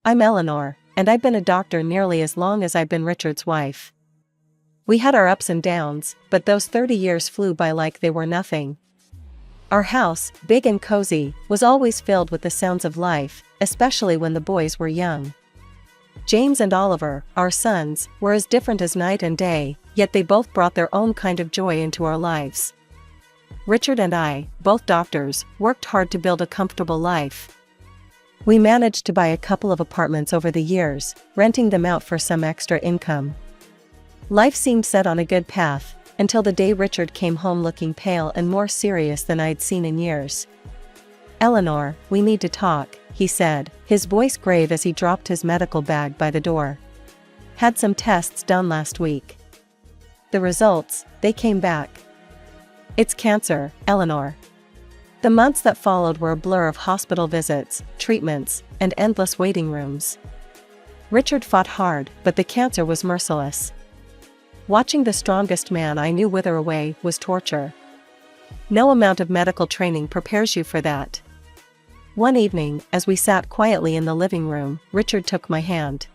I'm Eleanor, and I've been a doctor nearly as long as I've been Richard's wife. We had our ups and downs, but those 30 years flew by like they were nothing. Our house, big and cozy, was always filled with the sounds of life, especially when the boys were young. James and Oliver, our sons, were as different as night and day, yet they both brought their own kind of joy into our lives. Richard and I, both doctors, worked hard to build a comfortable life. We managed to buy a couple of apartments over the years, renting them out for some extra income. Life seemed set on a good path, until the day Richard came home looking pale and more serious than I'd seen in years. "Eleanor, we need to talk," he said, his voice grave as he dropped his medical bag by the door. "Had some tests done last week. The results, they came back. It's cancer, Eleanor." The months that followed were a blur of hospital visits, treatments, and endless waiting rooms. Richard fought hard, but the cancer was merciless. Watching the strongest man I knew wither away was torture. No amount of medical training prepares you for that. One evening, as we sat quietly in the living room, Richard took my hand.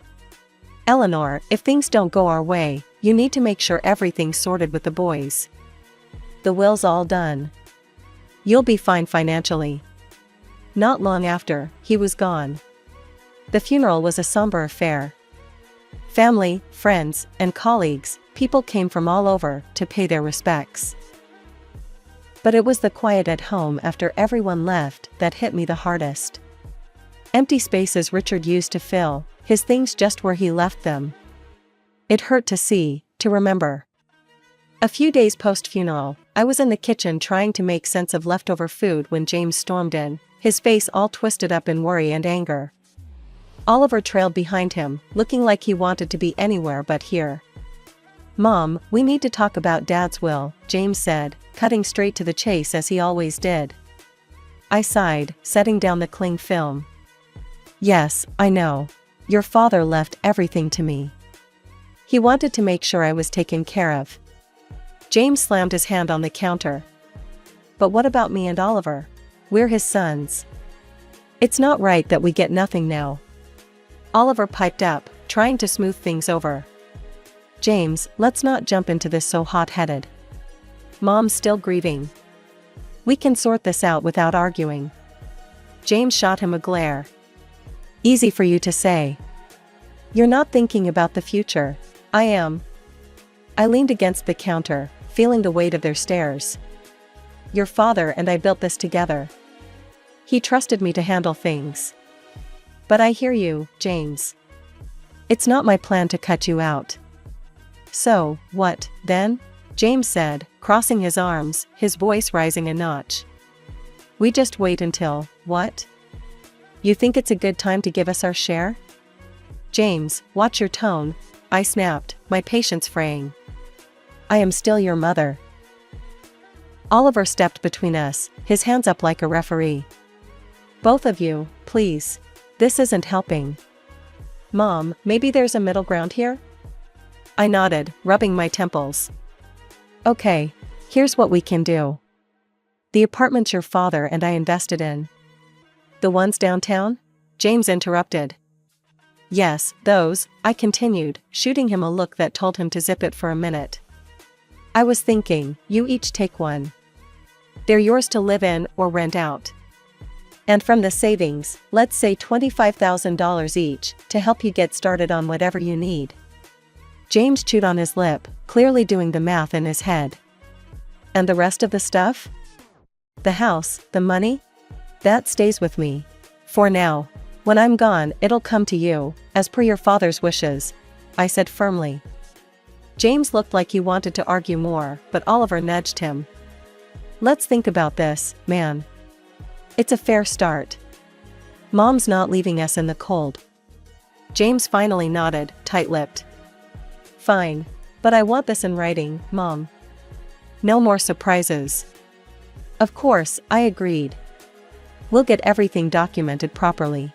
"Eleanor, if things don't go our way, you need to make sure everything's sorted with the boys. The will's all done. You'll be fine financially." Not long after, he was gone. The funeral was a somber affair. Family, friends, and colleagues, people came from all over to pay their respects. But it was the quiet at home after everyone left that hit me the hardest. Empty spaces Richard used to fill, his things just where he left them. It hurt to see, to remember. A few days post-funeral, I was in the kitchen trying to make sense of leftover food when James stormed in, his face all twisted up in worry and anger. Oliver trailed behind him, looking like he wanted to be anywhere but here. "Mom, we need to talk about Dad's will," James said, cutting straight to the chase as he always did. I sighed, setting down the cling film. "Yes, I know. Your father left everything to me. He wanted to make sure I was taken care of." James slammed his hand on the counter. "But what about me and Oliver? We're his sons. It's not right that we get nothing now." Oliver piped up, trying to smooth things over. "James, let's not jump into this so hot-headed. Mom's still grieving. We can sort this out without arguing." James shot him a glare. "Easy for you to say. You're not thinking about the future. I am." I leaned against the counter, feeling the weight of their stares. "Your father and I built this together. He trusted me to handle things. But I hear you, James. It's not my plan to cut you out." "So, what, then?" James said, crossing his arms, his voice rising a notch. "We just wait until, what? You think it's a good time to give us our share?" "James, watch your tone," I snapped, my patience fraying. "I am still your mother." Oliver stepped between us, his hands up like a referee. "Both of you, please. This isn't helping." "Mom, maybe there's a middle ground here?" I nodded, rubbing my temples. "Okay, here's what we can do. The apartments your father and I invested in." "The ones downtown?" James interrupted. "Yes, those," I continued, shooting him a look that told him to zip it for a minute. "I was thinking, you each take one. They're yours to live in or rent out. And from the savings, let's say $25,000 each, to help you get started on whatever you need." James chewed on his lip, clearly doing the math in his head. "And the rest of the stuff? The house, the money? That stays with me. For now. When I'm gone, it'll come to you, as per your father's wishes," I said firmly. James looked like he wanted to argue more, but Oliver nudged him. "Let's think about this, man. It's a fair start. Mom's not leaving us in the cold." James finally nodded, tight-lipped. "Fine. But I want this in writing, Mom. No more surprises." Of course, I agreed. "We'll get everything documented properly."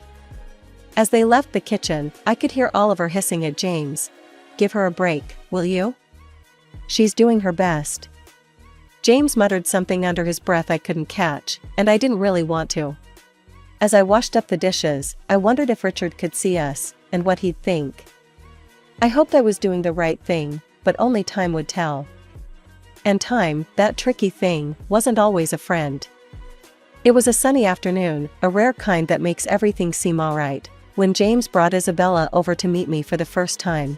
As they left the kitchen, I could hear Oliver hissing at James. "Give her a break, will you? She's doing her best." James muttered something under his breath I couldn't catch, and I didn't really want to. As I washed up the dishes, I wondered if Richard could see us, and what he'd think. I hoped I was doing the right thing, but only time would tell. And time, that tricky thing, wasn't always a friend. It was a sunny afternoon, a rare kind that makes everything seem alright, when James brought Isabella over to meet me for the first time.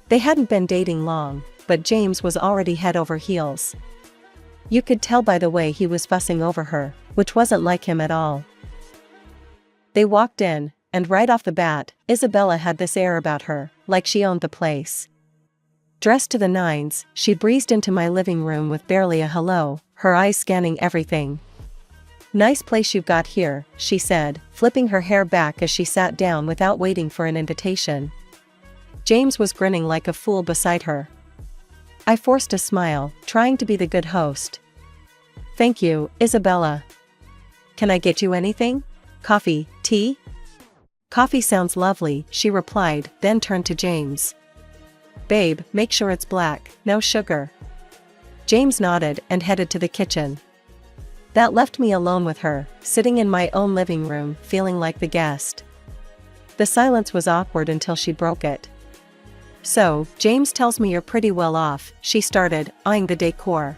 They hadn't been dating long, but James was already head over heels. You could tell by the way he was fussing over her, which wasn't like him at all. They walked in, and right off the bat, Isabella had this air about her, like she owned the place. Dressed to the nines, she breezed into my living room with barely a hello, her eyes scanning everything. "Nice place you've got here," she said, flipping her hair back as she sat down without waiting for an invitation. James was grinning like a fool beside her. I forced a smile, trying to be the good host. "Thank you, Isabella. Can I get you anything? Coffee, tea?" "Coffee sounds lovely," she replied, then turned to James. "Babe, make sure it's black, no sugar." James nodded and headed to the kitchen. That left me alone with her, sitting in my own living room, feeling like the guest. The silence was awkward until she broke it. "So, James tells me you're pretty well off," she started, eyeing the decor.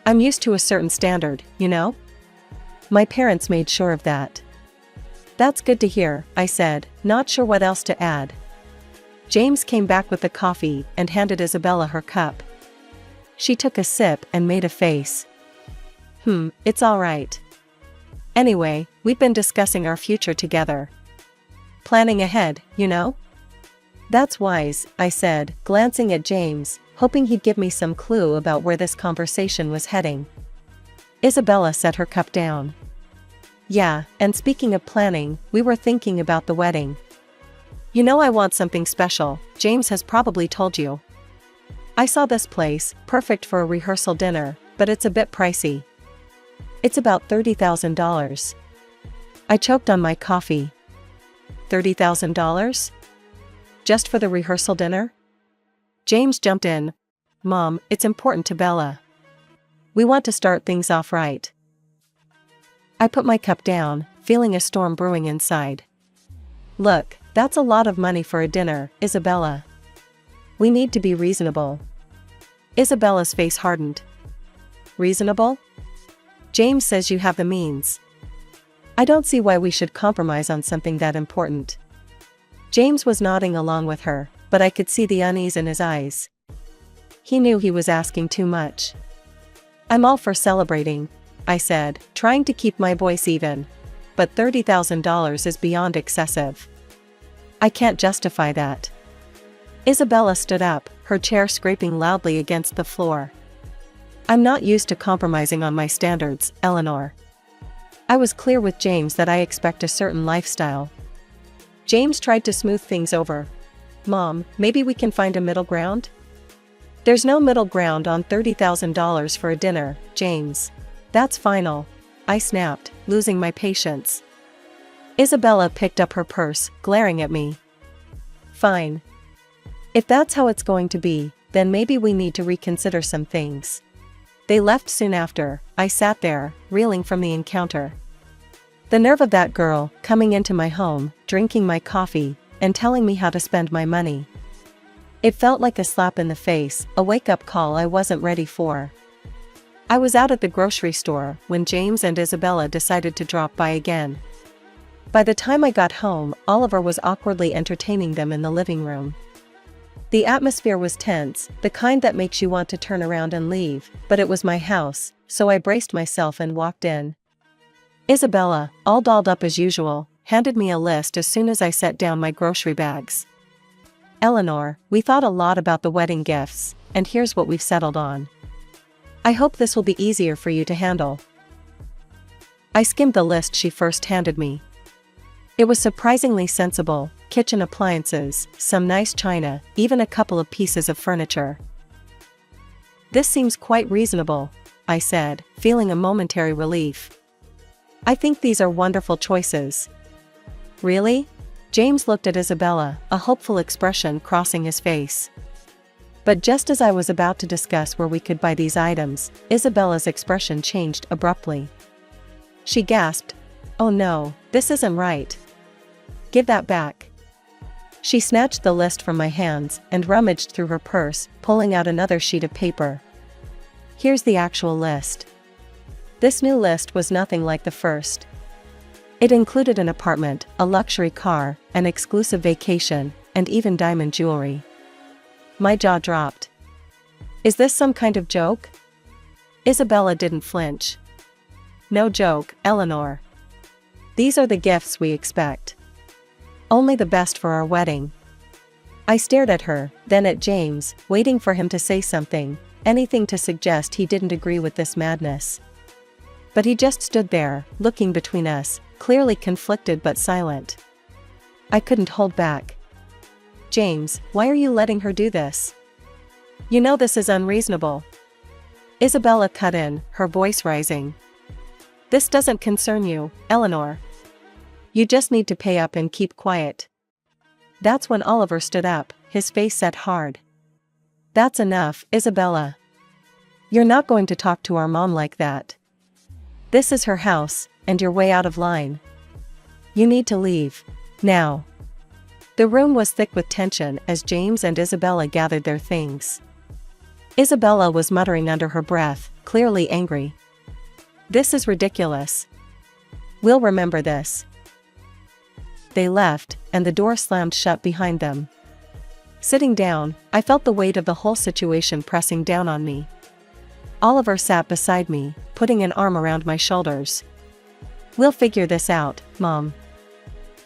"I'm used to a certain standard, you know? My parents made sure of that." "That's good to hear," I said, not sure what else to add. James came back with the coffee and handed Isabella her cup. She took a sip and made a face. It's all right. Anyway, we've been discussing our future together. Planning ahead, you know? That's wise, I said, glancing at James, hoping he'd give me some clue about where this conversation was heading. Isabella set her cup down. "Yeah, and speaking of planning, we were thinking about the wedding. You know I want something special, James has probably told you. I saw this place, perfect for a rehearsal dinner, but it's a bit pricey. It's about $30,000. I choked on my coffee. $30,000? Just for the rehearsal dinner? James jumped in. "Mom, it's important to Bella. We want to start things off right." I put my cup down, feeling a storm brewing inside. "Look, that's a lot of money for a dinner, Isabella. We need to be reasonable." Isabella's face hardened. "Reasonable? James says you have the means. I don't see why we should compromise on something that important." James was nodding along with her, but I could see the unease in his eyes. He knew he was asking too much. "I'm all for celebrating," I said, trying to keep my voice even. "But $30,000 is beyond excessive. I can't justify that." Isabella stood up, her chair scraping loudly against the floor. "I'm not used to compromising on my standards, Eleanor. I was clear with James that I expect a certain lifestyle." James tried to smooth things over. "Mom, maybe we can find a middle ground?" "There's no middle ground on $30,000 for a dinner, James. That's final," I snapped, losing my patience. Isabella picked up her purse, glaring at me. "Fine. If that's how it's going to be, then maybe we need to reconsider some things." They left soon after. I sat there, reeling from the encounter. The nerve of that girl, coming into my home, drinking my coffee, and telling me how to spend my money. It felt like a slap in the face, a wake-up call I wasn't ready for. I was out at the grocery store when James and Isabella decided to drop by again. By the time I got home, Oliver was awkwardly entertaining them in the living room. The atmosphere was tense, the kind that makes you want to turn around and leave, but it was my house, so I braced myself and walked in. Isabella, all dolled up as usual, handed me a list as soon as I set down my grocery bags. "Eleanor, we thought a lot about the wedding gifts, and here's what we've settled on. I hope this will be easier for you to handle." I skimmed the list she first handed me. It was surprisingly sensible: kitchen appliances, some nice china, even a couple of pieces of furniture. "This seems quite reasonable," I said, feeling a momentary relief. "I think these are wonderful choices." "Really?" James looked at Isabella, a hopeful expression crossing his face. But just as I was about to discuss where we could buy these items, Isabella's expression changed abruptly. She gasped, "Oh no, this isn't right. Give that back." She snatched the list from my hands and rummaged through her purse, pulling out another sheet of paper. "Here's the actual list." This new list was nothing like the first. It included an apartment, a luxury car, an exclusive vacation, and even diamond jewelry. My jaw dropped. Is this some kind of joke? Isabella didn't flinch. "No joke, Eleanor. These are the gifts we expect. Only the best for our wedding." I stared at her, then at James, waiting for him to say something, anything to suggest he didn't agree with this madness. But he just stood there, looking between us, clearly conflicted but silent. I couldn't hold back. "James, why are you letting her do this? You know this is unreasonable." Isabella cut in, her voice rising. "This doesn't concern you, Eleanor. You just need to pay up and keep quiet." That's when Oliver stood up, his face set hard. "That's enough, Isabella. You're not going to talk to our mom like that. This is her house, and you're way out of line. You need to leave. Now." The room was thick with tension as James and Isabella gathered their things. Isabella was muttering under her breath, clearly angry. "This is ridiculous. We'll remember this." They left, and the door slammed shut behind them. Sitting down, I felt the weight of the whole situation pressing down on me. Oliver sat beside me, putting an arm around my shoulders. "We'll figure this out, Mom.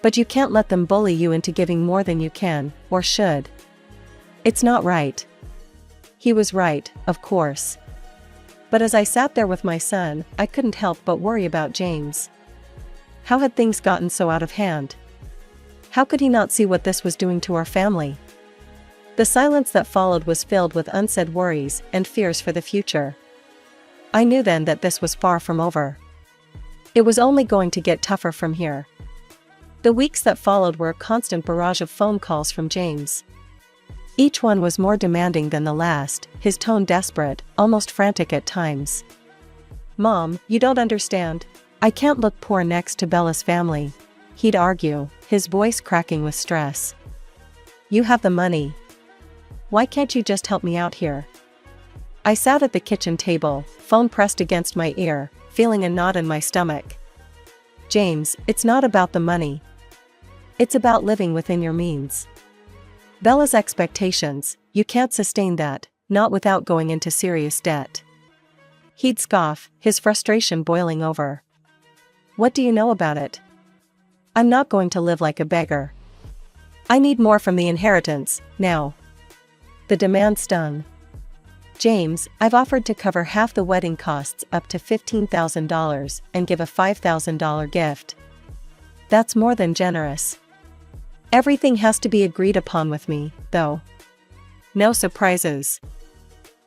But you can't let them bully you into giving more than you can, or should. It's not right." He was right, of course. But as I sat there with my son, I couldn't help but worry about James. How had things gotten so out of hand? How could he not see what this was doing to our family? The silence that followed was filled with unsaid worries and fears for the future. I knew then that this was far from over. It was only going to get tougher from here. The weeks that followed were a constant barrage of phone calls from James. Each one was more demanding than the last, his tone desperate, almost frantic at times. "Mom, you don't understand. I can't look poor next to Bella's family," he'd argue, his voice cracking with stress. "You have the money. Why can't you just help me out here?" I sat at the kitchen table, phone pressed against my ear, feeling a knot in my stomach. "James, it's not about the money. It's about living within your means. Bella's expectations, you can't sustain that, not without going into serious debt." He'd scoff, his frustration boiling over. "What do you know about it? I'm not going to live like a beggar. I need more from the inheritance, now." The demand stung. "James, I've offered to cover half the wedding costs up to $15,000 and give a $5,000 gift. That's more than generous. Everything has to be agreed upon with me, though. No surprises."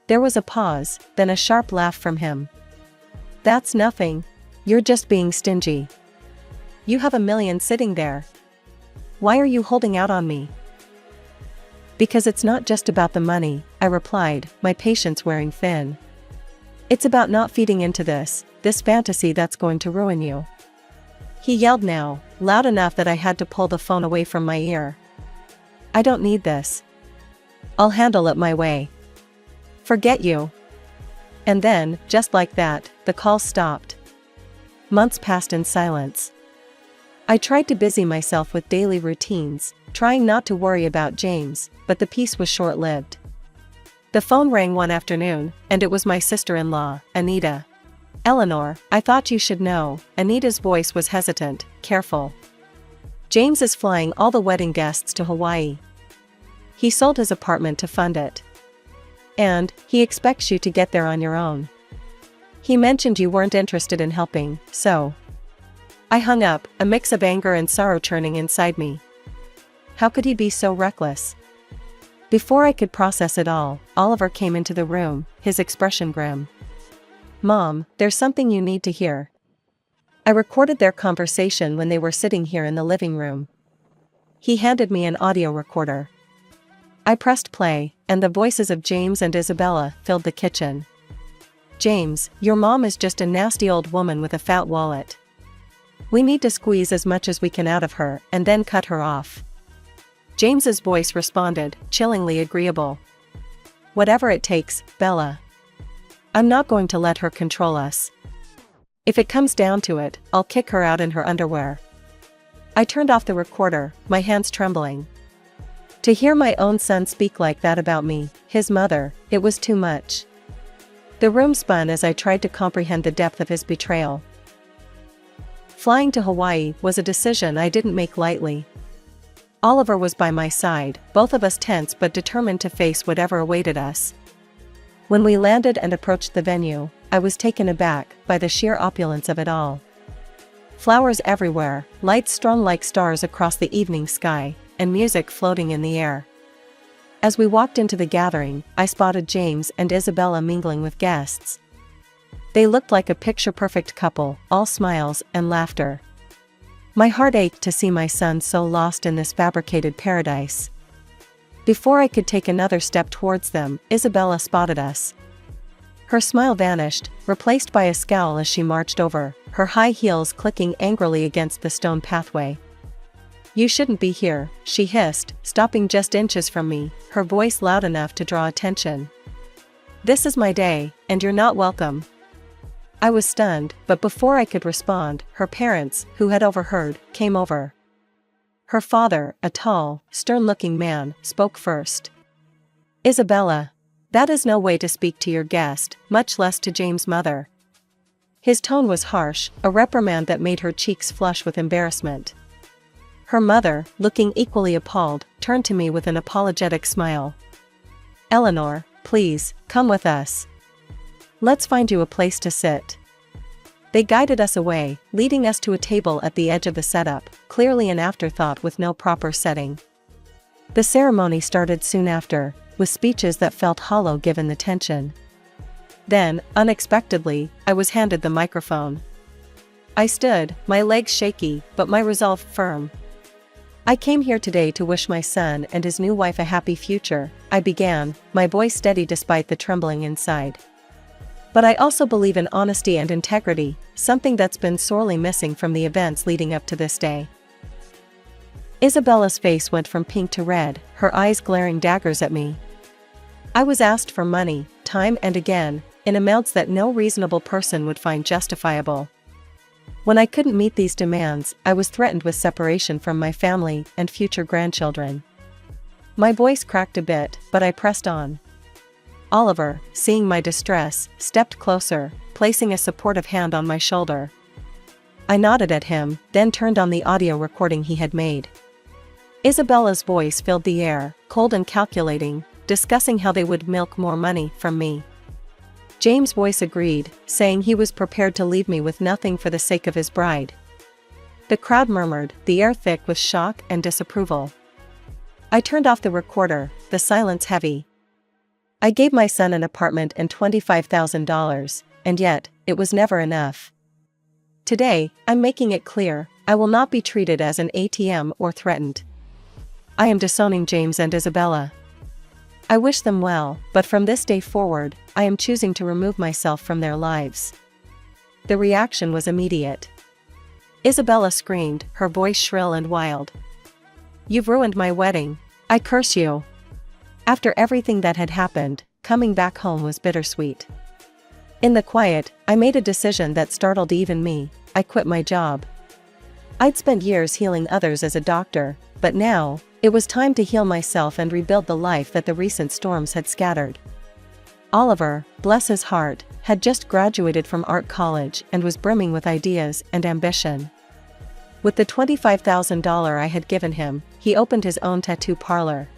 There was a pause, then a sharp laugh from him. "That's nothing. You're just being stingy. You have $1 million sitting there. Why are you holding out on me?" "Because it's not just about the money," I replied, my patience wearing thin. "It's about not feeding into this fantasy that's going to ruin you." He yelled now, loud enough that I had to pull the phone away from my ear. "I don't need this. I'll handle it my way. Forget you." And then, just like that, the call stopped. Months passed in silence. I tried to busy myself with daily routines, trying not to worry about James, but the peace was short-lived. The phone rang one afternoon, and it was my sister-in-law, Anita. "Eleanor, I thought you should know." Anita's voice was hesitant, careful. "James is flying all the wedding guests to Hawaii. He sold his apartment to fund it. And he expects you to get there on your own. He mentioned you weren't interested in helping, so..." I hung up, a mix of anger and sorrow churning inside me. How could he be so reckless? Before I could process it all, Oliver came into the room, his expression grim. "Mom, there's something you need to hear." I recorded their conversation when they were sitting here in the living room. He handed me an audio recorder. I pressed play, and the voices of James and Isabella filled the kitchen. "James, your mom is just a nasty old woman with a fat wallet. We need to squeeze as much as we can out of her and then cut her off. James's voice responded, chillingly agreeable. Whatever it takes, Bella. I'm not going to let her control us. If it comes down to it, I'll kick her out in her underwear. I turned off the recorder, my hands trembling. To hear my own son speak like that about me, his mother, it was too much. The room spun as I tried to comprehend the depth of his betrayal. Flying to Hawaii was a decision I didn't make lightly. Oliver was by my side, both of us tense but determined to face whatever awaited us. When we landed and approached the venue, I was taken aback by the sheer opulence of it all. Flowers everywhere, lights strung like stars across the evening sky, and music floating in the air. As we walked into the gathering, I spotted James and Isabella mingling with guests. They looked like a picture-perfect couple, all smiles and laughter. My heart ached to see my son so lost in this fabricated paradise. Before I could take another step towards them, Isabella spotted us. Her smile vanished, replaced by a scowl as she marched over, her high heels clicking angrily against the stone pathway. You shouldn't be here, she hissed, stopping just inches from me, her voice loud enough to draw attention. This is my day, and you're not welcome. I was stunned, but before I could respond, her parents, who had overheard, came over. Her father, a tall, stern-looking man, spoke first. Isabella, that is no way to speak to your guest, much less to James' mother. His tone was harsh, a reprimand that made her cheeks flush with embarrassment. Her mother, looking equally appalled, turned to me with an apologetic smile. Eleanor, please, come with us. Let's find you a place to sit. They guided us away, leading us to a table at the edge of the setup, clearly an afterthought with no proper setting. The ceremony started soon after, with speeches that felt hollow given the tension. Then, unexpectedly, I was handed the microphone. I stood, my legs shaky, but my resolve firm. I came here today to wish my son and his new wife a happy future, I began, my voice steady despite the trembling inside. But I also believe in honesty and integrity, something that's been sorely missing from the events leading up to this day. Isabella's face went from pink to red, her eyes glaring daggers at me. I was asked for money, time and again, in amounts that no reasonable person would find justifiable. When I couldn't meet these demands, I was threatened with separation from my family and future grandchildren. My voice cracked a bit, but I pressed on. Oliver, seeing my distress, stepped closer, placing a supportive hand on my shoulder. I nodded at him, then turned on the audio recording he had made. Isabella's voice filled the air, cold and calculating, discussing how they would milk more money from me. James' voice agreed, saying he was prepared to leave me with nothing for the sake of his bride. The crowd murmured, the air thick with shock and disapproval. I turned off the recorder, the silence heavy. I gave my son an apartment and $25,000, and yet, it was never enough. Today, I'm making it clear, I will not be treated as an ATM or threatened. I am disowning James and Isabella. I wish them well, but from this day forward, I am choosing to remove myself from their lives. The reaction was immediate. Isabella screamed, her voice shrill and wild. You've ruined my wedding. I curse you. After everything that had happened, coming back home was bittersweet. In the quiet, I made a decision that startled even me. I quit my job. I'd spent years healing others as a doctor, but now, it was time to heal myself and rebuild the life that the recent storms had scattered. Oliver, bless his heart, had just graduated from art college and was brimming with ideas and ambition. With the $25,000 I had given him, he opened his own tattoo parlor.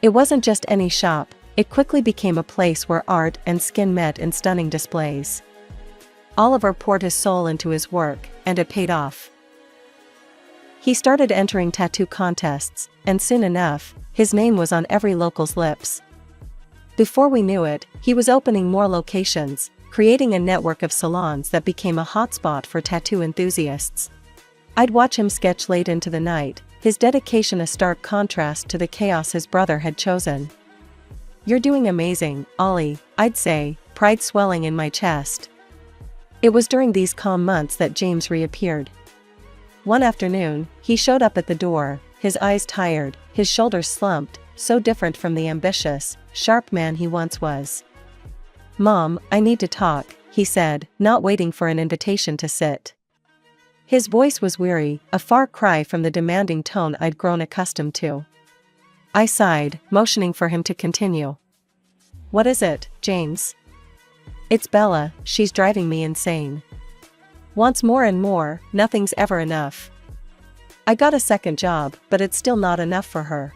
It wasn't just any shop, it quickly became a place where art and skin met in stunning displays. Oliver poured his soul into his work, and it paid off. He started entering tattoo contests, and soon enough, his name was on every local's lips. Before we knew it, he was opening more locations, creating a network of salons that became a hotspot for tattoo enthusiasts. I'd watch him sketch late into the night, his dedication a stark contrast to the chaos his brother had chosen. You're doing amazing, Ollie, I'd say, pride swelling in my chest. It was during these calm months that James reappeared. One afternoon, he showed up at the door, his eyes tired, his shoulders slumped, so different from the ambitious, sharp man he once was. "Mom, I need to talk," he said, not waiting for an invitation to sit. His voice was weary, a far cry from the demanding tone I'd grown accustomed to. I sighed, motioning for him to continue. "What is it, James?" "It's Bella, she's driving me insane. Wants more and more, nothing's ever enough. I got a second job, but it's still not enough for her."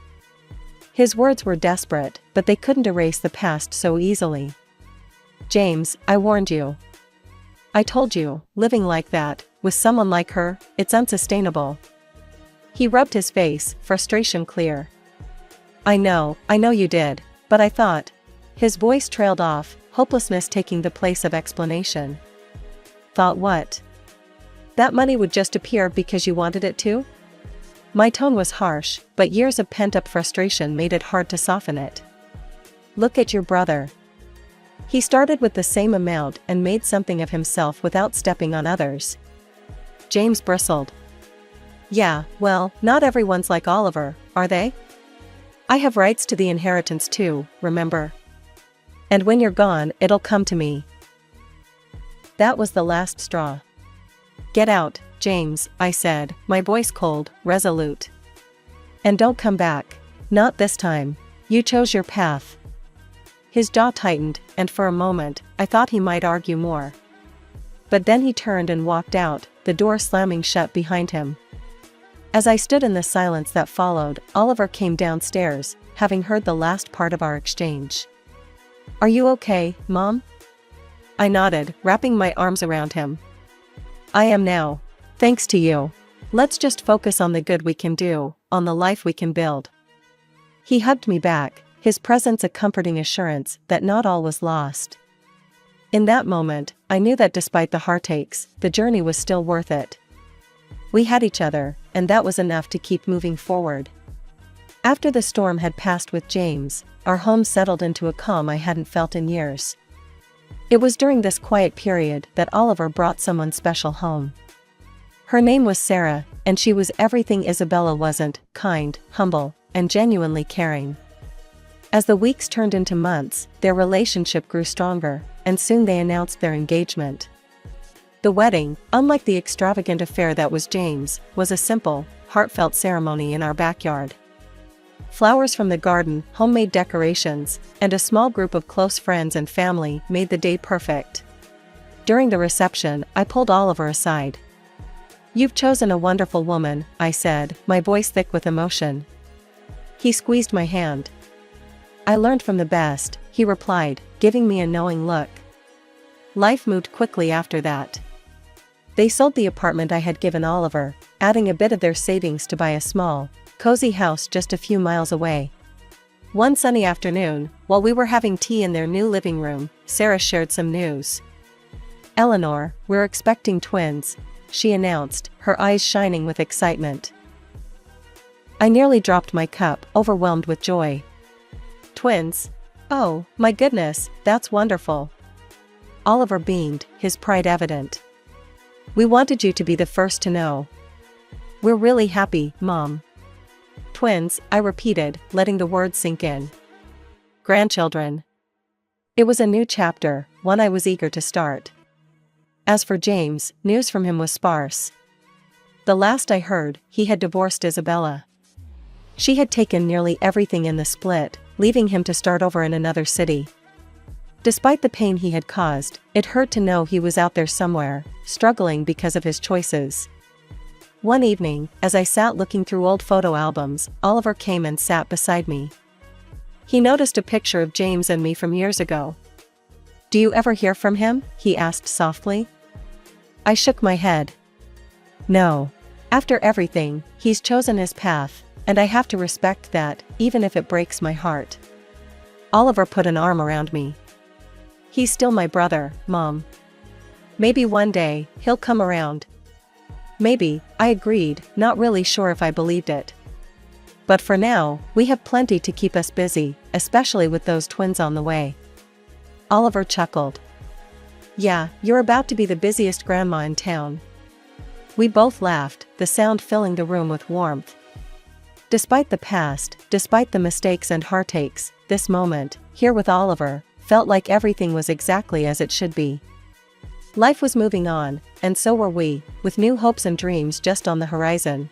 His words were desperate, but they couldn't erase the past so easily. "James, I warned you. I told you, living like that, with someone like her, it's unsustainable." He rubbed his face, frustration clear. I know you did, but I thought." His voice trailed off, hopelessness taking the place of explanation. "Thought what? That money would just appear because you wanted it to?" My tone was harsh, but years of pent-up frustration made it hard to soften it. "Look at your brother. He started with the same amount and made something of himself without stepping on others." James bristled. "Yeah, well, not everyone's like Oliver, are they? I have rights to the inheritance too, remember? And when you're gone, it'll come to me." That was the last straw. "Get out, James," I said, my voice cold, resolute. "And don't come back. Not this time. You chose your path." His jaw tightened, and for a moment, I thought he might argue more. But then he turned and walked out, the door slamming shut behind him. As I stood in the silence that followed, Oliver came downstairs, having heard the last part of our exchange. "Are you okay, Mom?" I nodded, wrapping my arms around him. "I am now. Thanks to you. Let's just focus on the good we can do, on the life we can build." He hugged me back, his presence a comforting assurance that not all was lost. In that moment, I knew that despite the heartaches, the journey was still worth it. We had each other, and that was enough to keep moving forward. After the storm had passed with James, our home settled into a calm I hadn't felt in years. It was during this quiet period that Oliver brought someone special home. Her name was Sarah, and she was everything Isabella wasn't: kind, humble, and genuinely caring. As the weeks turned into months, their relationship grew stronger, and soon they announced their engagement. The wedding, unlike the extravagant affair that was James, was a simple, heartfelt ceremony in our backyard. Flowers from the garden, homemade decorations, and a small group of close friends and family made the day perfect. During the reception, I pulled Oliver aside. "You've chosen a wonderful woman," I said, my voice thick with emotion. He squeezed my hand. "I learned from the best," he replied, giving me a knowing look. Life moved quickly after that. They sold the apartment I had given Oliver, adding a bit of their savings to buy a small, cozy house just a few miles away. One sunny afternoon, while we were having tea in their new living room, Sarah shared some news. "Eleanor, we're expecting twins," she announced, her eyes shining with excitement. I nearly dropped my cup, overwhelmed with joy. "Twins? Oh, my goodness, that's wonderful." Oliver beamed, his pride evident. "We wanted you to be the first to know." "We're really happy, Mom." "Twins," I repeated, letting the words sink in. "Grandchildren." It was a new chapter, one I was eager to start. As for James, news from him was sparse. The last I heard, he had divorced Isabella. She had taken nearly everything in the split, leaving him to start over in another city. Despite the pain he had caused, it hurt to know he was out there somewhere, struggling because of his choices. One evening, as I sat looking through old photo albums, Oliver came and sat beside me. He noticed a picture of James and me from years ago. "Do you ever hear from him?" he asked softly. I shook my head. "No. After everything, he's chosen his path, and I have to respect that, even if it breaks my heart." Oliver put an arm around me. "He's still my brother, Mom. Maybe one day, he'll come around." "Maybe," I agreed, not really sure if I believed it. "But for now, we have plenty to keep us busy, especially with those twins on the way." Oliver chuckled. "Yeah, you're about to be the busiest grandma in town." We both laughed, the sound filling the room with warmth. Despite the past, despite the mistakes and heartaches, this moment, here with Oliver, felt like everything was exactly as it should be. Life was moving on, and so were we, with new hopes and dreams just on the horizon.